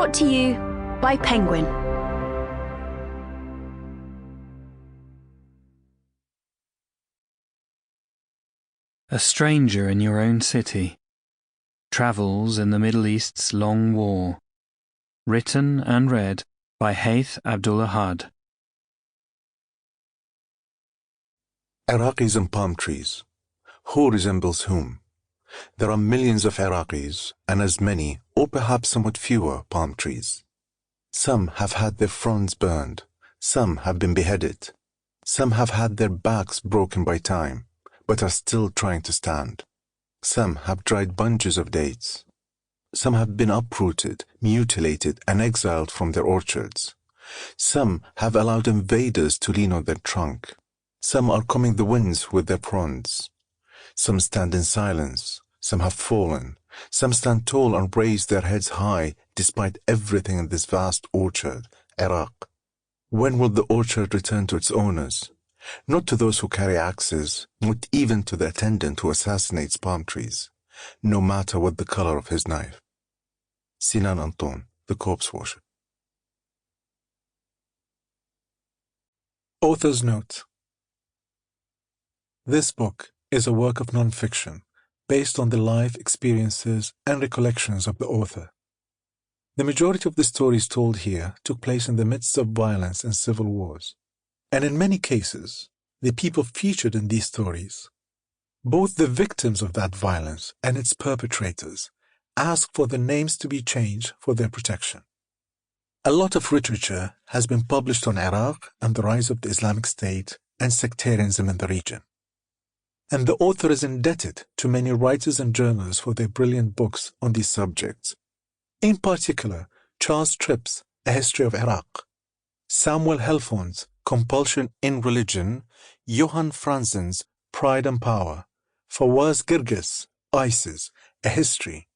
Brought to you by Penguin. A stranger in your own city. Travels in the Middle East's long war. Written and read by Ghaith Abdul-Ahad. Iraqis and palm trees. Who resembles whom? There are millions of Iraqis and as many, or perhaps somewhat fewer, palm trees. Some have had their fronds burned. Some have been beheaded. Some have had their backs broken by time, but are still trying to stand. Some have dried bunches of dates. Some have been uprooted, mutilated, and exiled from their orchards. Some have allowed invaders to lean on their trunk. Some are combing the winds with their fronds. Some stand in silence. Some have fallen. Some stand tall and raise their heads high despite everything in this vast orchard, Iraq. When will the orchard return to its owners? Not to those who carry axes, not even to the attendant who assassinates palm trees, no matter what the color of his knife. Sinan Anton, The Corpse Worship. Author's Note. This book is a work of non-fiction based on the life experiences and recollections of the author. The majority of the stories told here took place in the midst of violence and civil wars, and in many cases, the people featured in these stories, both the victims of that violence and its perpetrators, asked for the names to be changed for their protection. A lot of literature has been published on Iraq and the rise of the Islamic State and sectarianism in the region. And the author is indebted to many writers and journalists for their brilliant books on these subjects. In particular, Charles Tripp's A History of Iraq, Samuel Helfond's Compulsion in Religion, Johann Franzen's Pride and Power, Fawaz Girgis' ISIS, A History,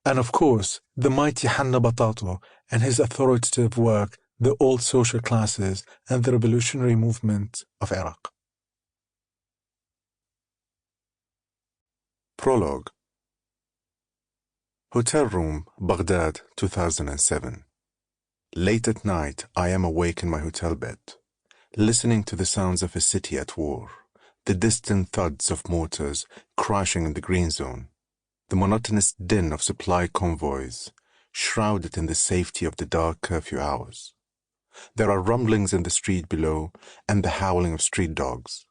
and of course, the mighty Hanna Batato and his authoritative work, The Old Social Classes and the Revolutionary Movement of Iraq. Prologue. Hotel room, Baghdad, 2007. Late at night, I am awake in my hotel bed, listening to the sounds of a city at war, the distant thuds of mortars crashing in the green zone, the monotonous din of supply convoys, shrouded in the safety of the dark curfew hours. There are rumblings in the street below and the howling of street dogs.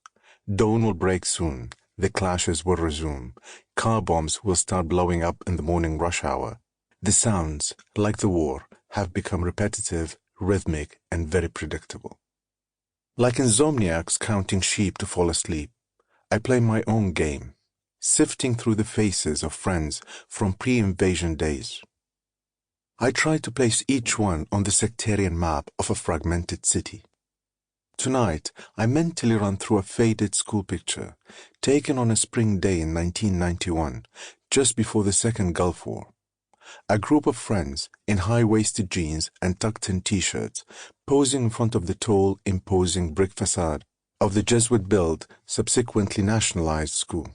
Dawn will break soon. The clashes will resume. Car bombs will start blowing up in the morning rush hour. The sounds, like the war, have become repetitive, rhythmic, and very predictable. Like insomniacs counting sheep to fall asleep, I play my own game, sifting through the faces of friends from pre-invasion days. I try to place each one on the sectarian map of a fragmented city. Tonight, I mentally run through a faded school picture taken on a spring day in 1991, just before the Second Gulf War. A group of friends in high-waisted jeans and tucked-in t-shirts posing in front of the tall, imposing brick facade of the Jesuit-built, subsequently nationalized school.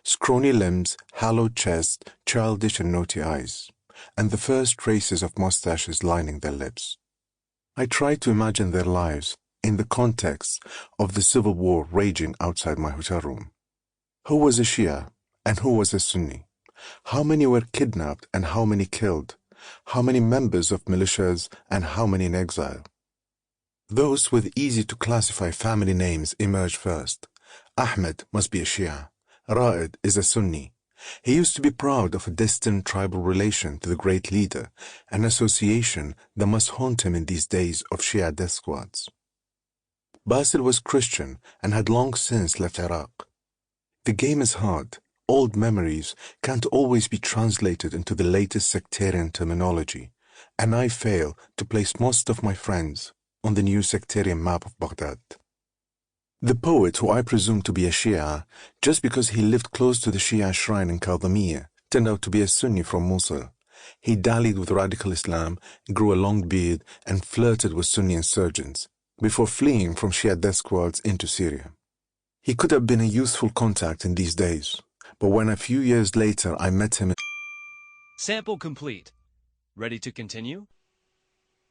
Scrawny limbs, hollow chest, childish and naughty eyes, and the first traces of mustaches lining their lips. I try to imagine their lives in the context of the civil war raging outside my hotel room. Who was a Shia and who was a Sunni? How many were kidnapped and how many killed? How many members of militias and how many in exile? Those with easy-to-classify family names emerge first. Ahmed must be a Shia. Ra'id is a Sunni. He used to be proud of a distant tribal relation to the great leader, an association that must haunt him in these days of Shia death squads. Basil was Christian and had long since left Iraq. The game is hard. Old memories can't always be translated into the latest sectarian terminology, and I fail to place most of my friends on the new sectarian map of Baghdad. The poet, who I presume to be a Shia, just because he lived close to the Shia shrine in Kadhimiya, turned out to be a Sunni from Mosul. He dallied with radical Islam, grew a long beard, and flirted with Sunni insurgents, before fleeing from Shia death squads into Syria. He could have been a useful contact in these days, but when a few years later I met him... Sample complete. Ready to continue?